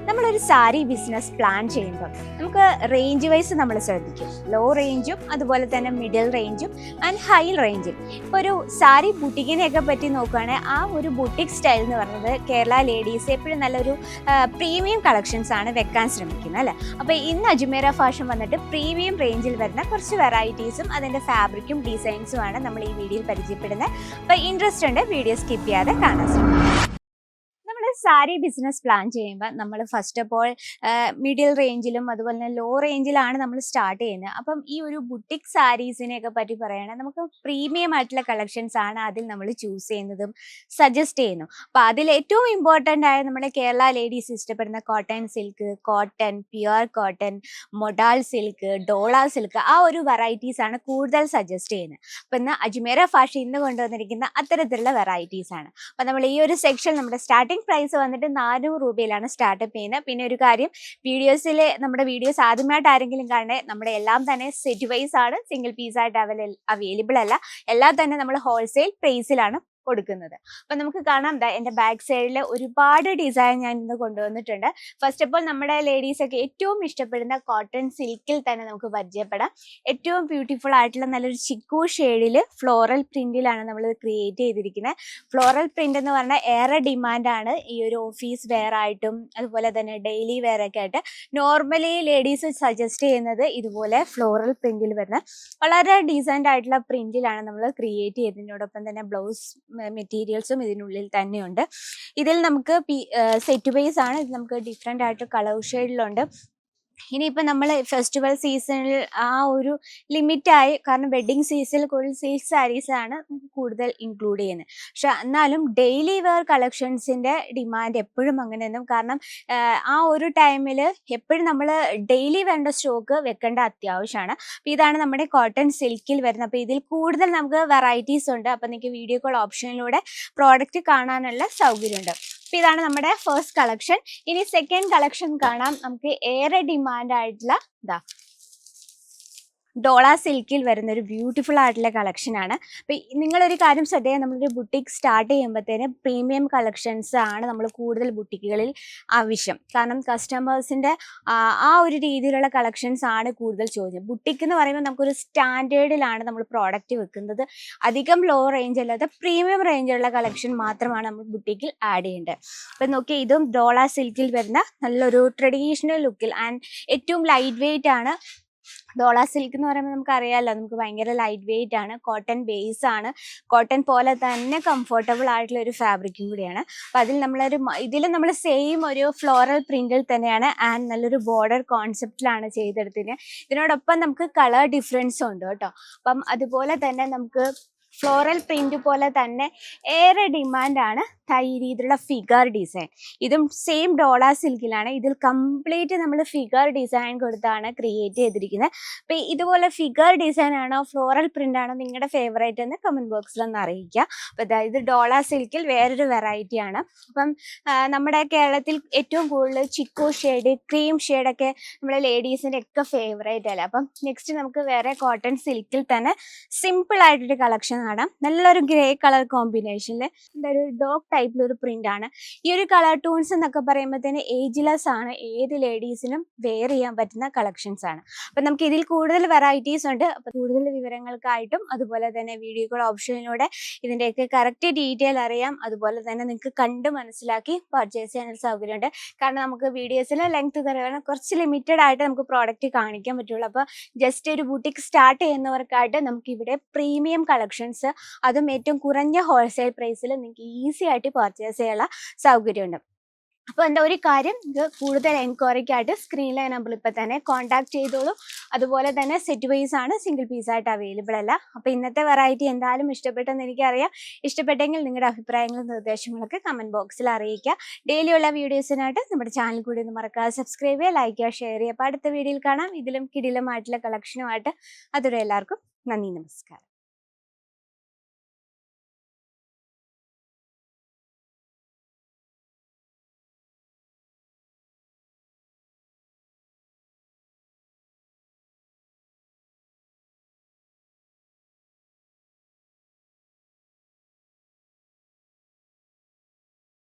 നമ്മളൊരു sari business plan ചെയ്യുമ്പോൾ നമുക്ക് റേഞ്ച് വൈസ് നമ്മൾ ശ്രദ്ധിക്കും. ലോ റേഞ്ചും അതുപോലെ തന്നെ മിഡിൽ റേഞ്ചും ആൻഡ് ഹൈ റേഞ്ചും. ഇപ്പോൾ ഒരു സാരി ബുട്ടിക്കിനെയൊക്കെ പറ്റി നോക്കുകയാണെങ്കിൽ ആ ഒരു ബുട്ടിക് സ്റ്റൈൽ എന്ന് പറയുന്നത് കേരള ലേഡീസ് എപ്പോഴും നല്ലൊരു പ്രീമിയം കളക്ഷൻസ് ആണ് വെക്കാൻ ശ്രമിക്കുന്നത് അല്ലേ. അപ്പോൾ ഇന്ന് അജ്മീറ ഫാഷൻ വന്നിട്ട് പ്രീമിയം റേഞ്ചിൽ വരുന്ന കുറച്ച് വെറൈറ്റീസും അതിൻ്റെ ഫാബ്രിക്കും ഡിസൈൻസുമാണ് നമ്മൾ ഈ വീഡിയോയിൽ പരിചയപ്പെടുന്നത്. അപ്പോൾ ഇൻട്രസ്റ്റ് ഉണ്ട്, വീഡിയോ സ്കിപ്പ് ചെയ്യാതെ കാണാൻ ശ്രമിക്കും. സാരി ബിസിനസ് പ്ലാൻ ചെയ്യുമ്പോൾ നമ്മൾ ഫസ്റ്റ് ഓഫ് ഓൾ മിഡിൽ റേഞ്ചിലും അതുപോലെ തന്നെ ലോ റേഞ്ചിലാണ് നമ്മൾ സ്റ്റാർട്ട് ചെയ്യുന്നത്. അപ്പം ഈ ഒരു ബുട്ടിക് സാരീസിനെയൊക്കെ പറ്റി പറയുകയാണെങ്കിൽ നമുക്ക് പ്രീമിയം ആയിട്ടുള്ള കളക്ഷൻസ് ആണ് അതിൽ നമ്മൾ ചൂസ് ചെയ്യുന്നതും സജസ്റ്റ് ചെയ്യുന്നു. അപ്പോൾ അതിൽ ഏറ്റവും ഇമ്പോർട്ടൻ്റ് ആയ നമ്മുടെ കേരള ലേഡീസ് ഇഷ്ടപ്പെടുന്ന cotton silk, cotton, pure cotton, modal silk, Dola silk, ആ ഒരു വെറൈറ്റീസ് ആണ് കൂടുതൽ സജസ്റ്റ് ചെയ്യുന്നത്. അപ്പം ഇന്ന് അജ്മീറ ഫാഷൻ ഇന്ന് കൊണ്ടുവന്നിരിക്കുന്ന അത്തരത്തിലുള്ള വെറൈറ്റീസ് ആണ്. അപ്പം നമ്മൾ ഈ ഒരു സെക്ഷൻ നമ്മുടെ സ്റ്റാർട്ടിംഗ് പ്രൈസ് വന്നിട്ട് 400 രൂപയിലാണ് സ്റ്റാർട്ടപ്പ് ചെയ്യുന്നത്. പിന്നെ ഒരു കാര്യം, നമ്മുടെ വീഡിയോസ് ആദ്യമായിട്ട് ആരെങ്കിലും കാണേ, നമ്മുടെ എല്ലാം തന്നെ സെറ്റ് വൈസ് ആണ്, സിംഗിൾ പീസ് ആയിട്ട് അവൈലബിൾ അല്ല. എല്ലാം തന്നെ നമ്മൾ ഹോൾസെയിൽ പ്രൈസിലാണ് കൊടുക്കുന്നത്. അപ്പം നമുക്ക് കാണാം, എൻ്റെ ബാക്ക് സൈഡിൽ ഒരുപാട് ഡിസൈൻ ഞാൻ ഇന്ന് കൊണ്ടുവന്നിട്ടുണ്ട്. ഫസ്റ്റ് ഓഫ് ഓൾ നമ്മുടെ ലേഡീസൊക്കെ ഏറ്റവും ഇഷ്ടപ്പെടുന്ന കോട്ടൺ സിൽക്കിൽ തന്നെ നമുക്ക് പരിചയപ്പെടാം. ഏറ്റവും ബ്യൂട്ടിഫുൾ ആയിട്ടുള്ള നല്ലൊരു ചിക്കു ഷെയ്ഡിൽ ഫ്ലോറൽ പ്രിന്റിലാണ് നമ്മൾ ക്രിയേറ്റ് ചെയ്തിരിക്കുന്നത്. ഫ്ലോറൽ പ്രിന്റ് എന്ന് പറഞ്ഞാൽ ഏറെ ഡിമാൻഡാണ് ഈ ഒരു ഓഫീസ് വെയർ ആയിട്ടും അതുപോലെ തന്നെ ഡെയിലി വെയർ ഒക്കെ ആയിട്ട്. നോർമലി ലേഡീസ് സജസ്റ്റ് ചെയ്യുന്നത് ഇതുപോലെ ഫ്ലോറൽ പ്രിന്റിൽ വരുന്ന വളരെ ഡീസൻ്റ് ആയിട്ടുള്ള പ്രിന്റിലാണ് നമ്മൾ ക്രിയേറ്റ് ചെയ്തതിനോടൊപ്പം തന്നെ ബ്ലൗസ് മെറ്റീരിയൽസും ഇതിനുള്ളിൽ തന്നെയുണ്ട്. ഇതിൽ നമുക്ക് സെറ്റ് വൈസ് ആണ്. ഇത് നമുക്ക് ഡിഫറെൻ്റ് ആയിട്ട് കളർ ഷെയ്ഡിലുണ്ട്. ഇനിയിപ്പോൾ നമ്മൾ ഫെസ്റ്റിവൽ സീസണിൽ ആ ഒരു ലിമിറ്റായി, കാരണം വെഡ്ഡിങ് സീസണിൽ കൂടുതൽ സിൽക്ക് സാരീസാണ് കൂടുതൽ ഇൻക്ലൂഡ് ചെയ്യുന്നത്. പക്ഷെ എന്നാലും ഡെയിലി വെയർ കളക്ഷൻസിൻ്റെ ഡിമാൻഡ് എപ്പോഴും അങ്ങനെയൊന്നും, കാരണം ആ ഒരു ടൈമിൽ എപ്പോഴും നമ്മൾ ഡെയിലി വേണ്ട സ്റ്റോക്ക് വെക്കേണ്ട അത്യാവശ്യമാണ്. അപ്പോൾ ഇതാണ് നമ്മുടെ കോട്ടൺ സിൽക്കിൽ വരുന്നത്. അപ്പോൾ ഇതിൽ കൂടുതൽ നമുക്ക് വെറൈറ്റീസ് ഉണ്ട്. അപ്പോൾ നിങ്ങൾക്ക് വീഡിയോ കോൾ ഓപ്ഷനിലൂടെ പ്രോഡക്റ്റ് കാണാനുള്ള സൗകര്യമുണ്ട്. അപ്പോൾ ഇതാണ് നമ്മുടെ ഫസ്റ്റ് കളക്ഷൻ. ഇനി സെക്കൻഡ് കളക്ഷൻ കാണാം. നമുക്ക് ഏറെ ഡിമാൻഡ് ആയിട്ടുള്ള ഡോള സിൽക്കിൽ വരുന്ന ഒരു ബ്യൂട്ടിഫുൾ ആയിട്ടുള്ള കളക്ഷനാണ്. അപ്പോൾ നിങ്ങളൊരു കാര്യം ശ്രദ്ധിക്കുക, നമ്മളൊരു ബുട്ടിക്ക് സ്റ്റാർട്ട് ചെയ്യുമ്പോഴത്തേന് പ്രീമിയം കളക്ഷൻസ് ആണ് നമ്മൾ കൂടുതൽ ബുട്ടിക്കുകളിൽ ആവശ്യം. കാരണം കസ്റ്റമേഴ്സിൻ്റെ ആ ഒരു രീതിയിലുള്ള കളക്ഷൻസ് ആണ് കൂടുതൽ ചോദ്യം. ബുട്ടിക്ക് എന്ന് പറയുമ്പോൾ നമുക്കൊരു സ്റ്റാൻഡേർഡിലാണ് നമ്മൾ പ്രോഡക്റ്റ് വെക്കുന്നത്. അധികം ലോ റേഞ്ച് അല്ലാതെ പ്രീമിയം റേഞ്ചുള്ള കളക്ഷൻ മാത്രമാണ് നമ്മൾ ബുട്ടിക്കിൽ ആഡ് ചെയ്യേണ്ടത്. അപ്പം നോക്കിയാൽ ഇതും ഡോള സിൽക്കിൽ വരുന്ന നല്ലൊരു ട്രഡീഷണൽ ലുക്കിൽ ആൻഡ് ഏറ്റവും ലൈറ്റ് വെയ്റ്റ് ആണ്. ഡോള സിൽക്ക് എന്ന് പറയുമ്പോൾ നമുക്കറിയാമല്ലോ, നമുക്ക് ഭയങ്കര ലൈറ്റ് വെയ്റ്റ് ആണ്. കോട്ടൺ ബേസ് ആണ്. കോട്ടൺ പോലെ തന്നെ കംഫർട്ടബിൾ ആയിട്ടുള്ള ഒരു ഫാബ്രിക്കും കൂടിയാണ്. അപ്പോൾ ഇതിൽ നമ്മൾ സെയിം ഒരു ഫ്ലോറൽ പ്രിന്റിൽ തന്നെയാണ് ആൻഡ് നല്ലൊരു ബോർഡർ കോൺസെപ്റ്റിലാണ് ചെയ്തെടുത്തത്. ഇതിനോടൊപ്പം നമുക്ക് കളർ ഡിഫറൻസും ഉണ്ട് കേട്ടോ. അപ്പം അതുപോലെ തന്നെ നമുക്ക് ഫ്ലോറൽ പ്രിന്റ് പോലെ തന്നെ ഏറെ ഡിമാൻഡാണ് ഈ രീതിയിലുള്ള ഫിഗർ ഡിസൈൻ. ഇതും സെയിം ഡോള സിൽക്കിലാണ്. ഇതിൽ കംപ്ലീറ്റ് നമ്മൾ ഫിഗർ ഡിസൈൻ കൊടുത്താണ് ക്രിയേറ്റ് ചെയ്തിരിക്കുന്നത്. അപ്പോൾ ഇതുപോലെ ഫിഗർ ഡിസൈൻ ആണോ ഫ്ലോറൽ പ്രിന്റ് ആണോ നിങ്ങളുടെ ഫേവറേറ്റ് എന്ന് കമൻറ്റ് ബോക്സിൽ ഒന്ന് അറിയിക്കുക. അപ്പോൾ ഇത് ഡോള സിൽക്കിൽ വേറൊരു വെറൈറ്റിയാണ്. അപ്പം നമ്മുടെ കേരളത്തിൽ ഏറ്റവും കൂടുതൽ ചിക്കു ഷെയ്ഡ്, ക്രീം ഷെയ്ഡൊക്കെ നമ്മുടെ ലേഡീസിൻ്റെ ഒക്കെ ഫേവറേറ്റ് അല്ല. അപ്പം നെക്സ്റ്റ് നമുക്ക് വേറെ കോട്ടൺ സിൽക്കിൽ തന്നെ സിമ്പിൾ ആയിട്ടൊരു കളക്ഷൻ കാണാം. നല്ലൊരു ഗ്രേ കളർ കോമ്പിനേഷനിൽ ഒരു ഡോഗ് ടൈപ്പിലൊരു പ്രിന്റ് ആണ്. ഈ ഒരു കളർ ടൂൺസ് എന്നൊക്കെ പറയുമ്പോഴത്തേന് ഏജ്ലെസ് ആണ്. ഏത് ലേഡീസിനും വെയർ ചെയ്യാൻ പറ്റുന്ന കളക്ഷൻസ് ആണ്. അപ്പം നമുക്ക് ഇതിൽ കൂടുതൽ വെറൈറ്റീസ് ഉണ്ട്. അപ്പോൾ കൂടുതൽ വിവരങ്ങൾക്കായിട്ടും അതുപോലെ തന്നെ വീഡിയോ കോൾ ഓപ്ഷനിലൂടെ ഇതിൻ്റെയൊക്കെ കറക്റ്റ് ഡീറ്റെയിൽ അറിയാം. അതുപോലെ തന്നെ നിങ്ങൾക്ക് കണ്ട് മനസ്സിലാക്കി പർച്ചേസ് ചെയ്യാനുള്ള സൗകര്യമുണ്ട്. കാരണം നമുക്ക് വീഡിയോസിൽ ലെങ്ത് കുറവാണ്, കുറച്ച് ലിമിറ്റഡ് ആയിട്ട് നമുക്ക് പ്രോഡക്റ്റ് കാണിക്കാൻ പറ്റുള്ളൂ. അപ്പോൾ ജസ്റ്റ് ഒരു ബുട്ടിക്ക് സ്റ്റാർട്ട് ചെയ്യുന്നവർക്കായിട്ട് നമുക്ക് ഇവിടെ പ്രീമിയം കളക്ഷൻസ്, അതും ഏറ്റവും കുറഞ്ഞ ഹോൾസെയിൽ പ്രൈസിൽ നിങ്ങൾക്ക് ഈസി ആയിട്ട് പർച്ചേസ് ചെയ്യാനുള്ള സൗകര്യമുണ്ട്. അപ്പോൾ എന്താ ഒരു കാര്യം, ഇത് കൂടുതൽ എൻക്വയറിക്കായിട്ട് സ്ക്രീനിലെ നമ്പർ ഇപ്പോൾ തന്നെ കോൺടാക്ട് ചെയ്തോളൂ. അതുപോലെ തന്നെ സെറ്റ് വൈസ് ആണ്, സിംഗിൾ പീസായിട്ട് അവൈലബിൾ അല്ല. അപ്പോൾ ഇന്നത്തെ വെറൈറ്റി എന്തായാലും ഇഷ്ടപ്പെട്ടെന്ന് എനിക്കറിയാം. ഇഷ്ടപ്പെട്ടെങ്കിൽ നിങ്ങളുടെ അഭിപ്രായങ്ങളും നിർദ്ദേശങ്ങളൊക്കെ കമൻറ്റ് ബോക്സിൽ അറിയിക്കുക. ഡെയിലിയുള്ള വീഡിയോസിനായിട്ട് നമ്മുടെ ചാനൽ കൂടി ഒന്ന് മറക്കാതെ സബ്സ്ക്രൈബ് ചെയ്യുക, ലൈക്ക് ചെയ്യുക, ഷെയർ ചെയ്യുക. അപ്പോൾ അടുത്ത വീഡിയോയിൽ കാണാം ഇതിലും കിടിലമായിട്ടുള്ള കളക്ഷനുമായിട്ട്. അതുവരെ എല്ലാവർക്കും നന്ദി, നമസ്കാരം.